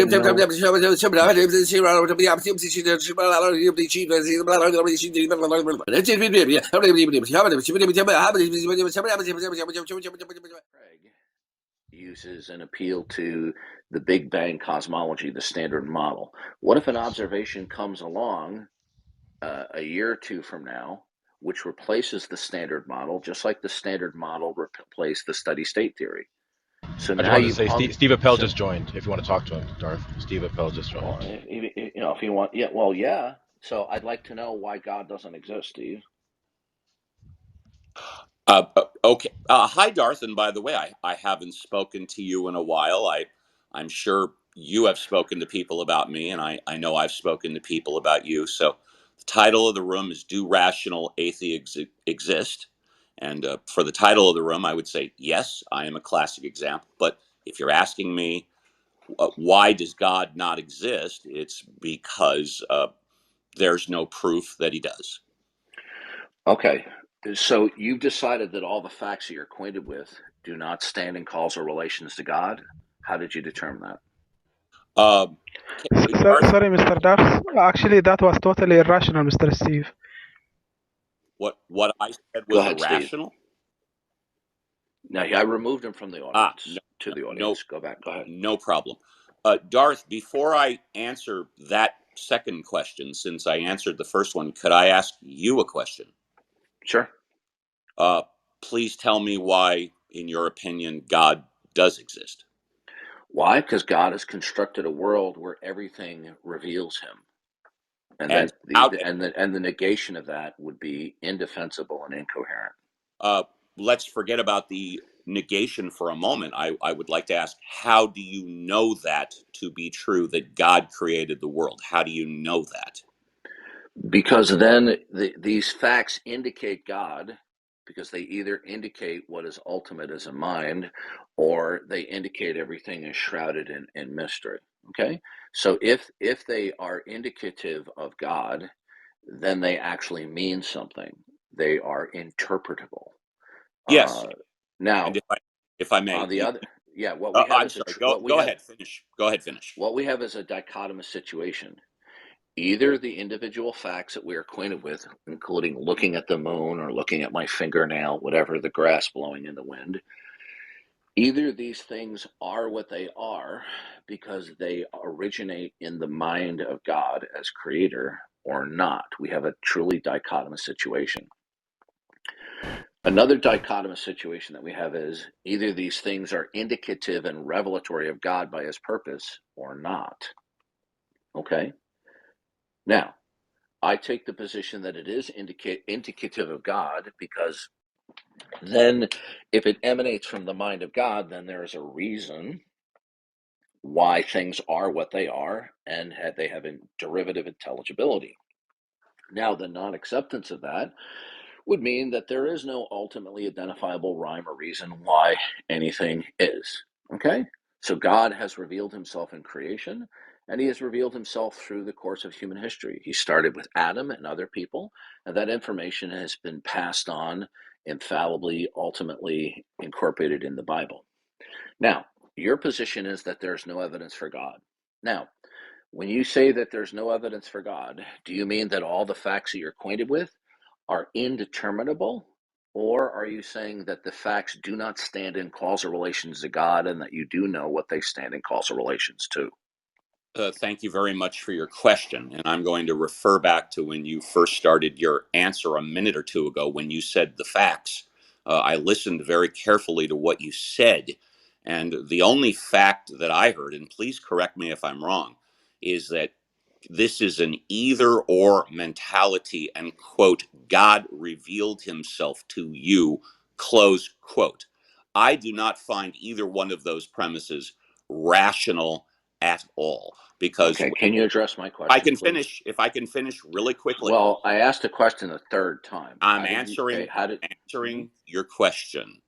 No. Craig uses an appeal to the Big Bang cosmology, the Standard Model. What if an observation comes along a year or two from now, which replaces the Standard Model, just like the Standard Model replaced the steady state theory? So I just now wanted to you've say hung. Steve Appel So, just joined. If you want to talk to him, Darth. Steve Appel just well, joined. if you want, yeah, well, yeah. So I'd like to know why God doesn't exist, Steve. Okay. Hi, Darth. And by the way, I haven't spoken to you in a while. I'm sure you have spoken to people about me, and I know I've spoken to people about you. So the title of the room is Do Rational Atheists Exist? And for the title of the room, I would say, yes, I am a classic example. But if you're asking me, why does God not exist? It's because there's no proof that he does. Okay. So you've decided that all the facts that you're acquainted with do not stand in causal relations to God. How did you determine that? Uh, Darth, Sorry, Mr. Darth. Actually, that was totally irrational, Mr. Steve. what I said Go was ahead, Steve. irrational. Now, I removed him from the audience to the No, audience. Go back. Go ahead. no problem. Darth, before I answer that second question, since I answered the first one, could I ask you a question? Sure. Uh, please tell me why, in your opinion, God does exist. Why? Because God has constructed a world where everything reveals Him, and And that how? the negation of that would be indefensible and incoherent. Uh, let's forget about the negation for a moment. I would like to ask, how do you know that to be true, that God created the world? How do you know that? Because then these facts indicate God, because they either indicate what is ultimate as a mind, or they indicate everything is shrouded in mystery. Okay, so if they are indicative of God, then they actually mean something. They are interpretable. Yes. Uh, Now, And if I may, on the other, yeah, what we have I'm is sorry. Go ahead. Finish. Go ahead. Finish. what we have is a dichotomous situation. Either the individual facts that we're acquainted with, including looking at the moon or looking at my fingernail, whatever, the grass blowing in the wind, either these things are what they are because they originate in the mind of God as creator or not. We have a truly dichotomous situation. Another dichotomous situation that we have is either these things are indicative and revelatory of God by his purpose or not. Okay? Now, I take the position that it is indicative of God because then if it emanates from the mind of God, then there is a reason why things are what they are and they have a derivative intelligibility. Now, the non acceptance of that would mean that there is no ultimately identifiable rhyme or reason why anything is. Okay? So God has revealed himself in creation, and he has revealed himself through the course of human history. He started with Adam and other people, and that information has been passed on infallibly, ultimately incorporated in the Bible. Now, your position is that there's no evidence for God. Now, when you say that there's no evidence for God, do you mean that all the facts that you're acquainted with are indeterminable? Or are you saying that the facts do not stand in causal relations to God and that you do know what they stand in causal relations to? Thank you very much for your question. And I'm going to refer back to when you first started your answer a minute or two ago when you said the facts. I listened very carefully to what you said. And the only fact that I heard, and please correct me if I'm wrong, is that this is an either or mentality, and quote, God revealed himself to you, close quote. I do not find either one of those premises rational at all, because Okay, can you address my I question, can please? finish, if I can finish really quickly. Well, I asked a question a third time. I'm How did you? Okay, answering how did? Mhm. answering your question.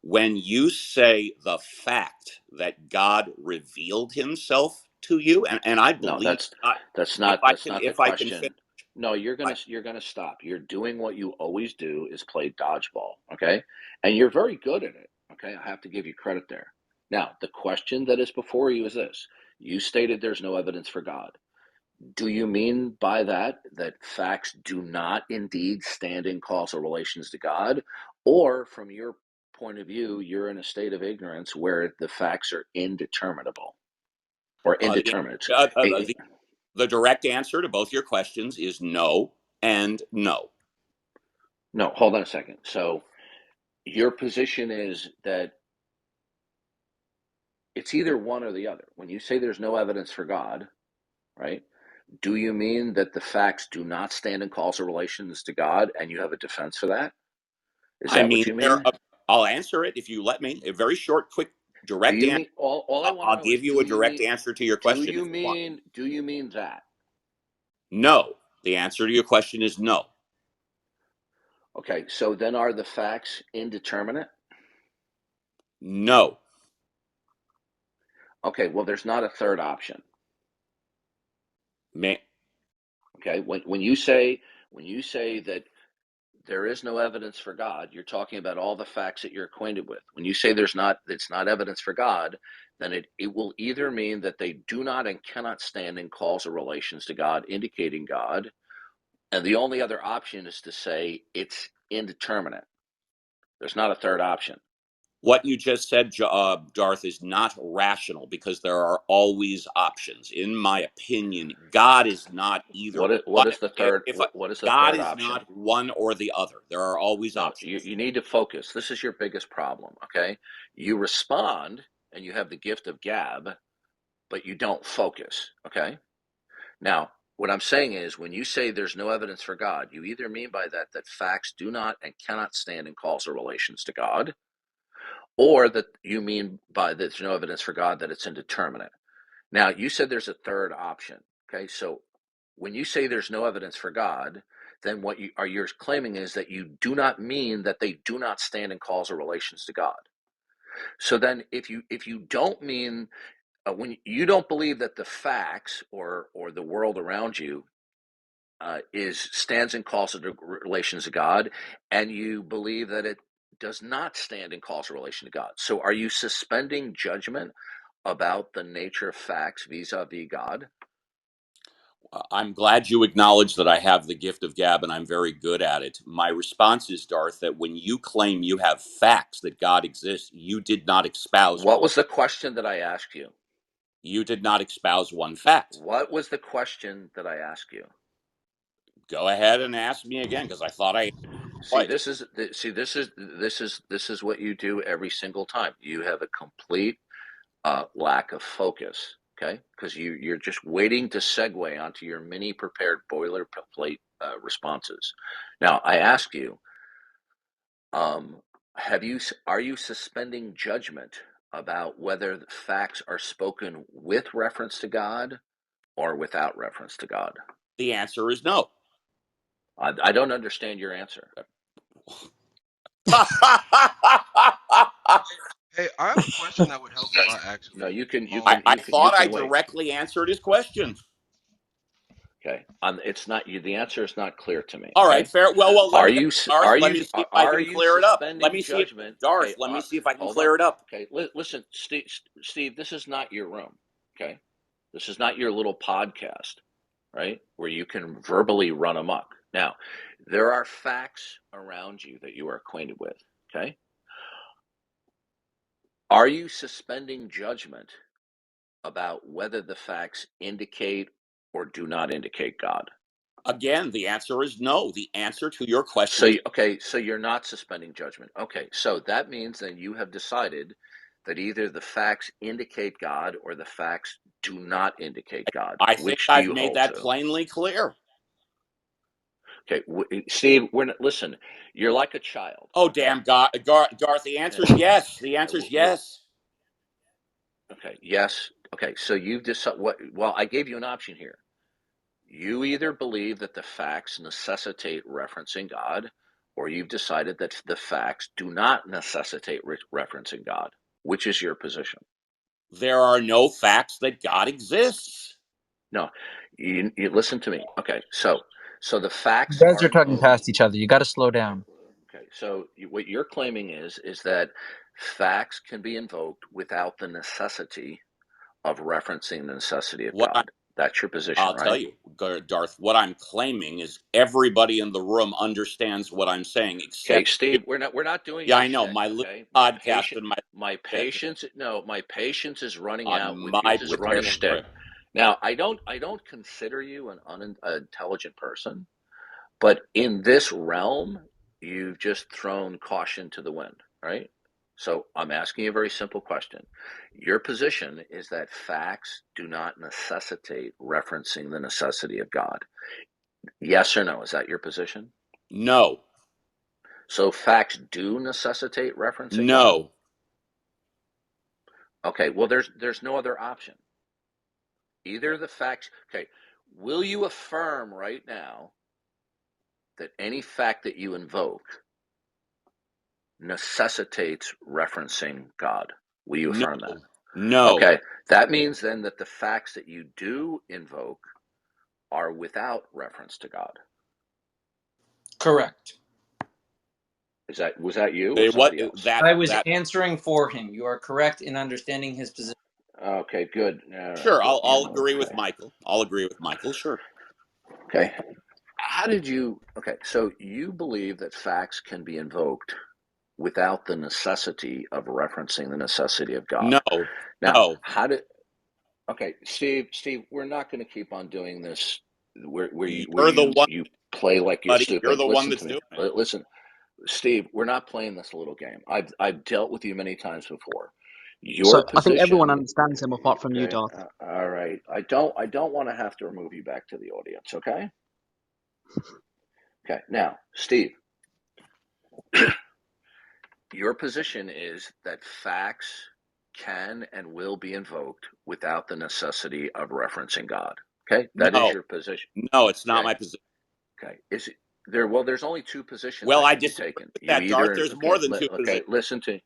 When you say the fact that God revealed himself to you, and I No, believe I, that's not the if I can finish, question. No, I, you're gonna stop. You're doing what you always do is play dodgeball, okay? And you're very good at it, okay? I have to give you credit there. Now, the question that is before you is this. You stated there's no evidence for God. Do you mean by that facts do not indeed stand in causal relations to God? Or from your point of view, you're in a state of ignorance where the facts are indeterminable or The, indeterminate? uh, uh, the the direct answer to both your questions is no and no. No, hold on a second. So your position is that it's either one or the other. When you say there's no evidence for God, right? Do you mean that the facts do not stand in causal relations to God and you have a defense for that? Is I that mean, what you mean? I'll answer it if you let me. A very short, quick, Do direct you answer. mean all I want to I'll know is give you a direct answer to your question if you want. do you mean that? No. The answer to your question is no. Okay, so then are the facts indeterminate? No. Okay, well there's not a third option. May, Okay, when you say that there is no evidence for God, you're talking about all the facts that you're acquainted with. When you say it's not evidence for God, then it will either mean that they do not and cannot stand in causal relations to God, indicating God, and the only other option is to say it's indeterminate. There's not a third option. what you just said, Darth, is not rational because there are always options. In my opinion, God is not either What one. is the third If what is the God third is option? not one or the other, there are always No, options. you need to focus. This is your biggest problem, okay? You respond and you have the gift of gab, but you don't focus, okay? Now, what I'm saying is when you say there's no evidence for God, you either mean by that facts do not and cannot stand in causal relations to God, or that you mean by there's no evidence for God that it's indeterminate. Now, you said there's a third option, okay? So when you say there's no evidence for God, then what you're claiming is that you do not mean that they do not stand in causal relations to God. So then if you don't mean when you don't believe that the facts or the world around you is stands in causal relations to God, and you believe that it does not stand in causal relation to God. So are you suspending judgment about the nature of facts vis-a-vis God? I'm glad you acknowledge that I have the gift of gab and I'm very good at it. My response is, Darth, that when you claim you have facts that God exists, you did not espouse What one. was the question that I asked you? You did not espouse one fact. What was the question that I asked you? Go ahead and ask me again because I thought I See, twice. this is what you do every single time. You have a complete lack of focus, okay? Because you're just waiting to segue onto your mini prepared boilerplate responses. Now, I ask you, um, are you suspending judgment about whether the facts are spoken with reference to God or without reference to God? The answer is no. I don't understand your answer. Hey, I have a question that would help a lot, No, actually. I you thought I can wait. directly answered his question. Okay, it's not you. The answer is not clear to me. All right, Okay, fair. Well, let are me, you Darth. Let me see if I are can you clear it up. Let suspending me see if judgment? Darth. Okay, Let me see if I can hold on. clear it up. Okay, listen, Steve, this is not your room. Okay, this is not your little podcast, right? Where you can verbally run amok. Now, there are facts around you that you are acquainted with. Okay, are you suspending judgment about whether the facts indicate or do not indicate God? Again, the answer is no. The answer to your question So, is okay, so you're not suspending judgment. Okay, so that means then you have decided that either the facts indicate God or the facts do not indicate God. I think Which do I've you made hold that to? plainly clear. Okay, Steve, we're not, listen. You're like a child. Oh, Okay, damn, God, Darth. The answer is yes. The answer is yes. okay, yes. Okay, so you've decided what? Well, I gave you an option here. You either believe that the facts necessitate referencing God, or you've decided that the facts do not necessitate referencing God. Which is your position? There are no facts that God exists. No, you listen to me. Okay, so the You facts guys are are talking invoked. past each other. You got to slow Okay, down. okay. So what you're claiming is that facts can be invoked without the necessity of referencing the necessity of What God. That's your position, I'll tell right? you, Darth, what I'm claiming is everybody in the room understands what I'm saying, Okay, except you. Steve, we're not doing Yeah, your I know. shtick. My little Okay, podcast and my shtick my patience is running out on with your my shtick. territory. Now, I don't consider you an unintelligent person, but in this realm, you've just thrown caution to the wind, right? So I'm asking you a very simple question. Your position is that facts do not necessitate referencing the necessity of God. Yes or no? Is that your position? No, So facts do necessitate referencing God? no. Okay, well there's no other option. Either the facts, okay, will you affirm right now that any fact that you invoke necessitates referencing God? Will you No, affirm that? no. Okay, that means then that the facts that you do invoke are without reference to God. Correct. Was that you or They, what somebody else? that I was that answering for him. You are correct in understanding his position. Okay, good. All right, Sure, good. I'll agree with Okay. Michael. I'll agree with Michael. Sure. Okay. How did you Okay, so you believe that facts can be invoked without the necessity of referencing the necessity of God. No, Now, no. okay, Steve, we're not going to keep on doing this where You're the one, you play like you're buddy. You're stupid. the one Listen to that's me. doing it. Listen, Steve, we're not playing this little game. I've dealt with you many times before. Your So I think everyone position, understands him apart from you, okay? Darth. All right. I don't want to have to remove you back to the audience, okay? Okay. Now, Steve, your position is that facts can and will be invoked without the necessity of referencing God. Okay, that is No, your position. no, it's not Okay, my position. okay. Is it there? Well, there's only two positions Well, that I can be disagree taken. with You that, Darth. either There's more than two okay. positions. Listen to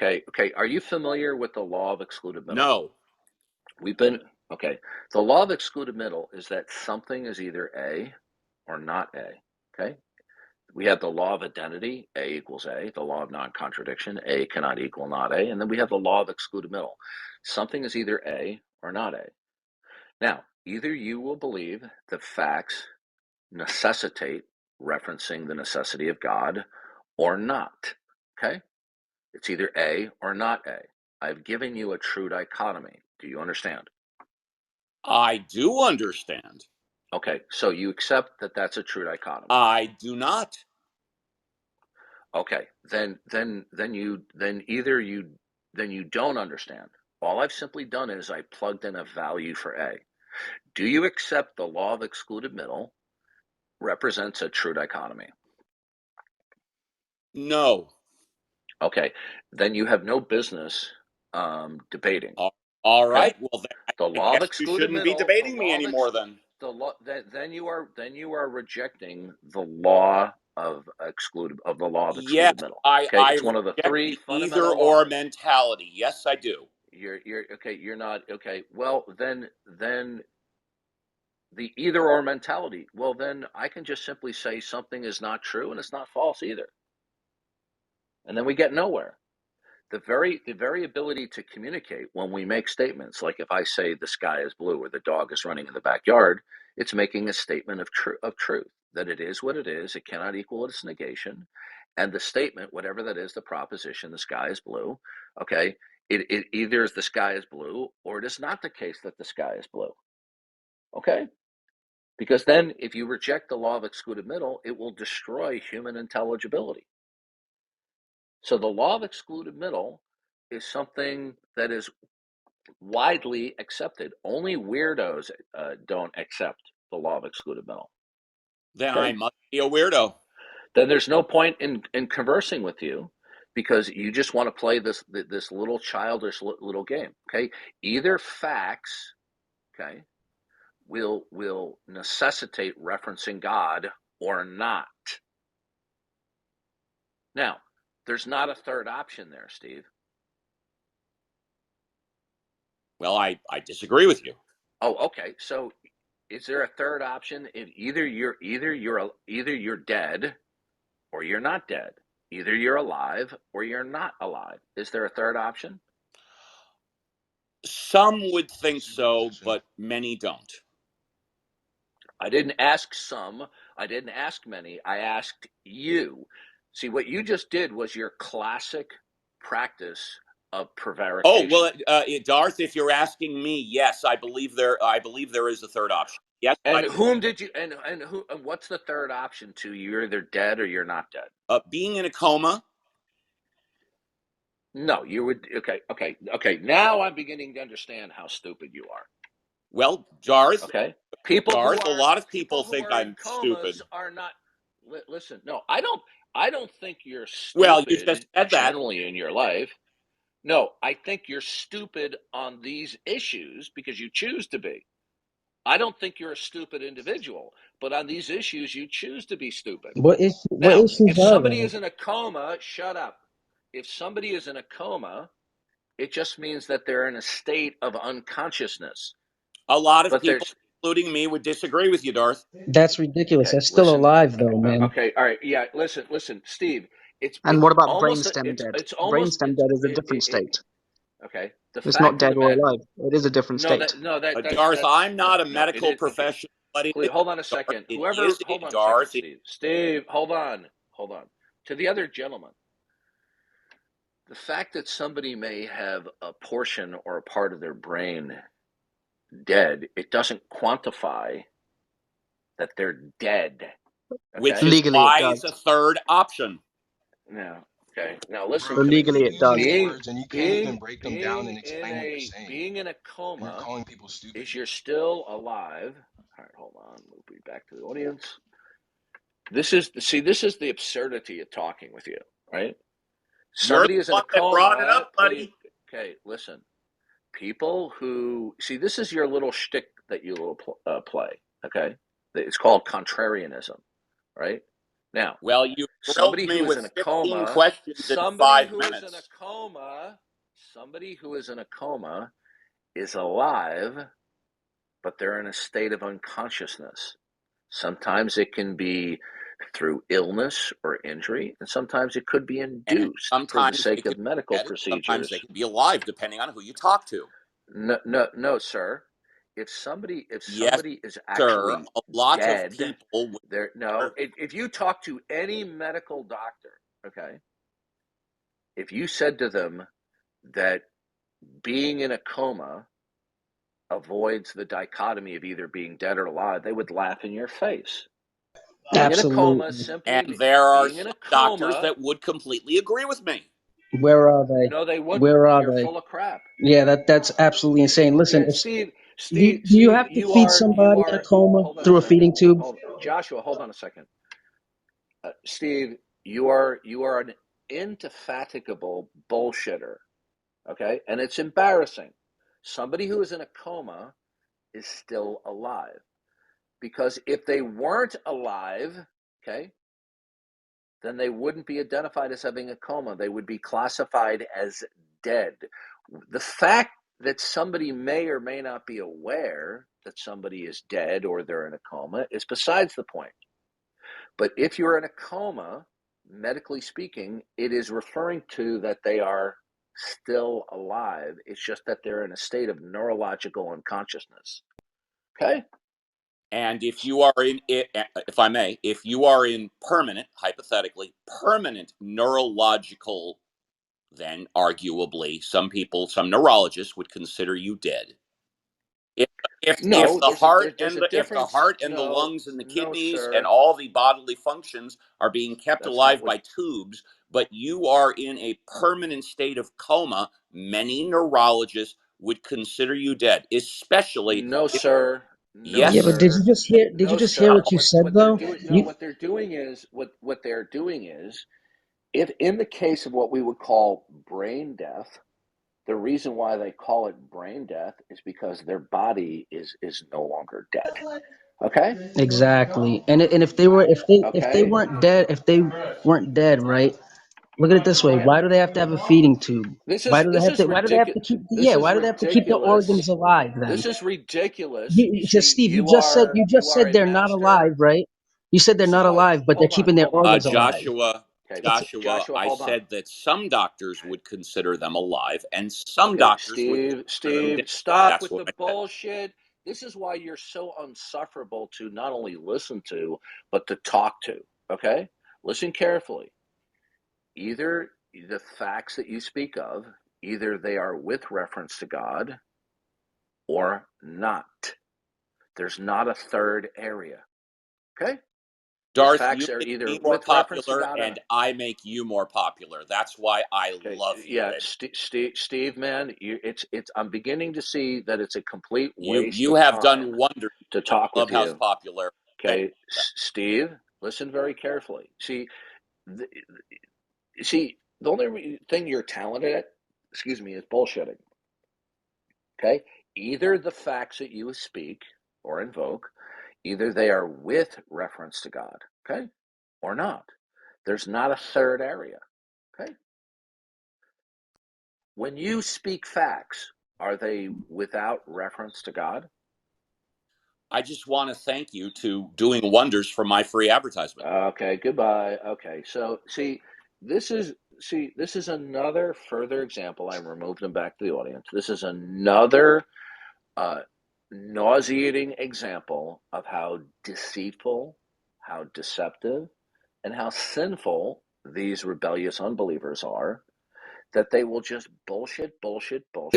okay. Are you familiar with the law of excluded middle? No, We've been okay. The law of excluded middle is that something is either A or not A. Okay, we have the law of identity, A equals A, the law of non-contradiction, A cannot equal not A, and then we have the law of excluded middle. Something is either A or not A. Now, either you will believe that facts necessitate referencing the necessity of God or not. Okay? It's either A or not A. I've given you a true dichotomy. Do you understand? I do understand. Okay, so you accept that that's a true dichotomy. I do not. Okay, then you don't understand. All I've simply done is I plugged in a value for A. Do you accept the law of excluded middle represents a true dichotomy? No. Okay, then you have no business debating. All Okay, right. Well, then the I law of guess you excluded shouldn't be middle, debating me anymore. Then. the law then you are rejecting the law of the law of Yes, excluded middle. Okay, I it's one of the reject three the either fundamental or laws. mentality. Yes, I do. You're okay. You're not okay. Well, then the either or mentality. Well, then I can just simply say something is not true and it's not false either, and then we get nowhere. The very ability to communicate when we make statements, like if I say the sky is blue or the dog is running in the backyard, it's making a statement of truth that it is what it is. It cannot equal its negation, and the statement, whatever that is, the proposition, the sky is blue. Okay, it either is the sky is blue or it is not the case that the sky is blue. Okay, because then if you reject the law of excluded middle, it will destroy human intelligibility. So the law of excluded middle is something that is widely accepted. Only weirdos don't accept the law of excluded middle. Then I Okay, must be a weirdo. then there's no point in conversing with you because you just want to play this little childish little game. Okay, either facts, okay, will necessitate referencing God or not. Now, there's not a third option there, Steve. Well, I disagree with you. Oh, okay. So, is there a third option? Either you're dead or you're not dead. Either you're alive or you're not alive. Is there a third option? Some would think That's a good so, position. but many don't. I didn't ask some. I didn't ask many. I asked you. See, what you just did was your classic practice of Oh prevarication. well, Darth, if you're asking me, yes, I believe there. I believe there is a third option. Yes, And whom did you? And who? And what's the third option? To you're either dead or you're not dead. being in a coma. No, you would. Okay. Now I'm beginning to understand how stupid you are. Well, Darth, Okay, a lot of people who think are in I'm comas stupid. are not. Listen, no, I don't. I don't think you're Well, you just stupid said that. generally in your life. No, I think you're stupid on these issues because you choose to be. I don't think you're a stupid individual, but on these issues, you choose to be stupid. What Now, issues if are somebody there? is in a coma, shut up. If somebody is in a coma, it just means that they're in a state of unconsciousness. A lot of But people, there's including me, would disagree with you, Darth. That's ridiculous. okay. They're still Listen. alive, though, man. Okay. All right. Yeah. Listen, Steve. And It's what about almost brainstem dead? it's almost Brainstem dead is a different state. okay. The It's not fact of dead the or matter. alive. It is a different No, state. Darth, I'm no, not a no. It medical is okay. professional, but it Please is, hold on a Darth. second. It Whoever, is, hold on a second, Darth. Steve. Steve, hold on. To the other gentleman, the fact that somebody may have a portion or a part of their brain dead, it doesn't quantify that they're dead. Which Okay. is Legally, it why does. it's a third option. Now, okay. Now Bro, listen So to me. legally, you it does. using Being words and you can't being even break them down being and in explain what you're a saying. being in a And you're coma calling people stupid. is you're still alive. All right, hold on. We'll be back to the audience. This is the absurdity of talking with you, right? You're the Somebody is in a one that brought it coma. up, Please, buddy. okay. Listen, people who see this is your little shtick that you will play. Okay, it's called contrarianism, right? Now, Well, you grilled somebody me who is in with a 15 coma, questions in 5 minutes. somebody who is in a coma is alive, but they're in a state of unconsciousness. Sometimes it can be through illness or injury, and sometimes it could be And induced for the sometimes they sake could of be medical dead, and sometimes they procedures. can be alive, depending on who you talk to. No, sir. If somebody Yes, is sir. actually A lot of dead, people. there no. If you talk to any medical doctor, okay, if you said to them that being in a coma avoids the dichotomy of either being dead or alive, they would laugh in your face. Being in a coma Absolutely. simply there are being in some a doctors coma. that would completely agree with me. Where are they? No, they wouldn't. Where are You're they? full of crap. Yeah, that's absolutely insane. Listen, Yeah, if do you Steve, have to feed you somebody in a are. coma Hold on a through a second. feeding tube? Hold, Joshua. Hold on a second. Steve, you are an indefatigable bullshitter. Okay, and it's embarrassing. Somebody who is in a coma is still alive because if they weren't alive, okay, then they wouldn't be identified as having a coma. They would be classified as dead. The fact that somebody may or may not be aware that somebody is dead or they're in a coma is besides the point. But if you're in a coma, medically speaking, it is referring to that they are still alive. It's just that they're in a state of neurological unconsciousness. Okay? And if you are in, if I may, if you are in permanent, hypothetically, permanent neurological, then arguably some people, some neurologists would consider you dead. If if No, the heart there's and a the difference. heart and the No, lungs and the no, kidneys and sir. all the bodily functions are being kept That's not alive what. by tubes, but you are in a permanent state of coma, many neurologists would consider you dead, especially No, if, sir. No, Yeah, yes, but sir. did you No, just hear sir. what you said What they're though? doing? No, You what they're doing is what they're doing is if in the case of what we would call brain death, the reason why they call it brain death is because their body is no longer dead. Okay. exactly. And if they Okay. weren't dead, right? Look at it this way. Yeah. Why do they have to have a feeding tube? This is Why do they have ridiculous. to keep This is why do they have to keep the ridiculous. organs alive then? This is ridiculous. You Because see, Steve, you you just are said a they're not alive, master. right? You said they're This is not why. alive, but they're keeping their organs alive. Joshua. Okay, Joshua, Joshua, I hold on. said that some doctors Okay. would consider them alive and some Okay, doctors would consider them dead. Stop That's with what the I said. bullshit. This is why you're so unsufferable to not only listen to, but to talk to. Okay? Listen carefully. Either the facts that you speak of, either they are with reference to God or not. There's not a third area. Okay? These Darth, you facts are make either me more with reference to popular God or and not. I make you more popular. That's why I Okay, love you. yeah, And Steve, man, it's. I'm beginning to see that it's a complete waste you of have done time wonders to for talk with Clubhouse you. popularity. Thank Okay, you. Steve, listen very carefully. The, the only thing you're talented at, excuse me, is bullshitting. Okay, either the facts that you speak or invoke, either they are with reference to God, okay, or not. There's not a third area. Okay. When you speak facts, are they without reference to God? I just want to thank you to doing wonders for my free advertisement. Okay, goodbye. Okay, so this is this is another further example. I removed them back to the audience. This is another nauseating example of how deceitful, how deceptive, and how sinful these rebellious unbelievers are, that they will just bullshit, bullshit, bullshit.